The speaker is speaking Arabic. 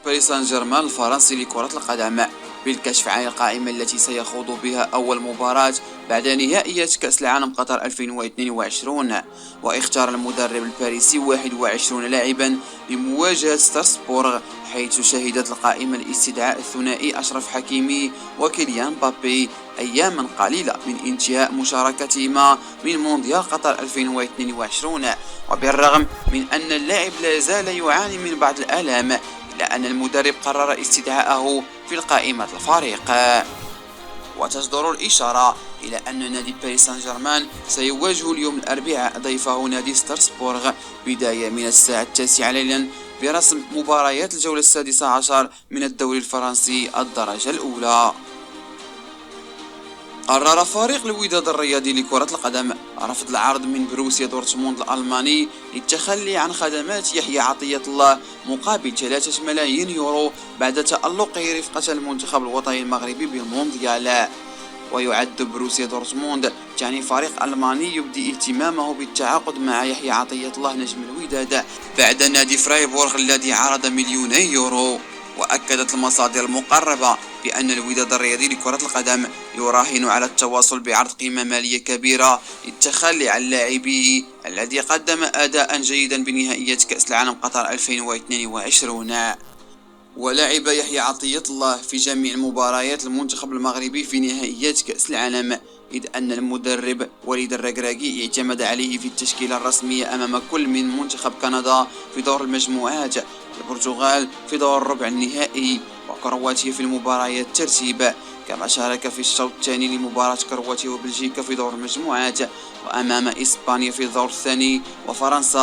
باريس سان جيرمان الفرنسي لكرة القدم بالكشف عن القائمة التي سيخوض بها أول مباراة بعد نهائيات كأس العالم قطر 2022. واختار المدرب الباريسي 21 لاعبا لمواجهة ستراسبورغ، حيث شهدت القائمة الاستدعاء الثنائي أشرف حكيمي وكيليان مبابي أياما قليلة من انتهاء مشاركتهما من مونديال قطر 2022. وبالرغم من أن اللاعب لا زال يعاني من بعض الآلام، إلا أن المدرب قرر استدعاءه في القائمة الفريق. وتصدر الإشارة إلى أن نادي باريس سان جيرمان سيواجه اليوم الأربعاء ضيفه نادي ستراسبورغ بداية من الساعة 9 ليلا برسم مباريات الجولة السادسة عشر من الدوري الفرنسي الدرجة الأولى. قرر فريق الوداد الرياضي لكرة القدم رفض العرض من بروسيا دورتموند الألماني للتخلي عن خدمات يحيى عطية الله مقابل 3 ملايين يورو بعد تألقه رفقة المنتخب الوطني المغربي بالمونديال. ويعد بروسيا دورتموند ثاني فريق ألماني يبدي اهتمامه بالتعاقد مع يحيى عطية الله نجم الوداد بعد نادي فرايبورغ الذي عرض 2 مليون يورو. وأكدت المصادر المقربة بأن الوداد الرياضي لكرة القدم يراهن على التواصل بعرض قيمة مالية كبيرة للتخلي عن لاعبيه الذي قدم أداء جيدا بنهائيات كأس العالم قطر 2022. ولعب يحيى عطية الله في جميع مباريات المنتخب المغربي في نهائيات كأس العالم، إذ أن المدرب وليد الركراكي اعتمد عليه في التشكيلة الرسمية أمام كل من منتخب كندا في دور المجموعات، البرتغال في دور الربع النهائي، وكرواتيا في المباريات الترتيب. كما شارك في الشوط الثاني لمباراة كرواتيا وبلجيكا في دور المجموعات، وأمام إسبانيا في الدور الثاني وفرنسا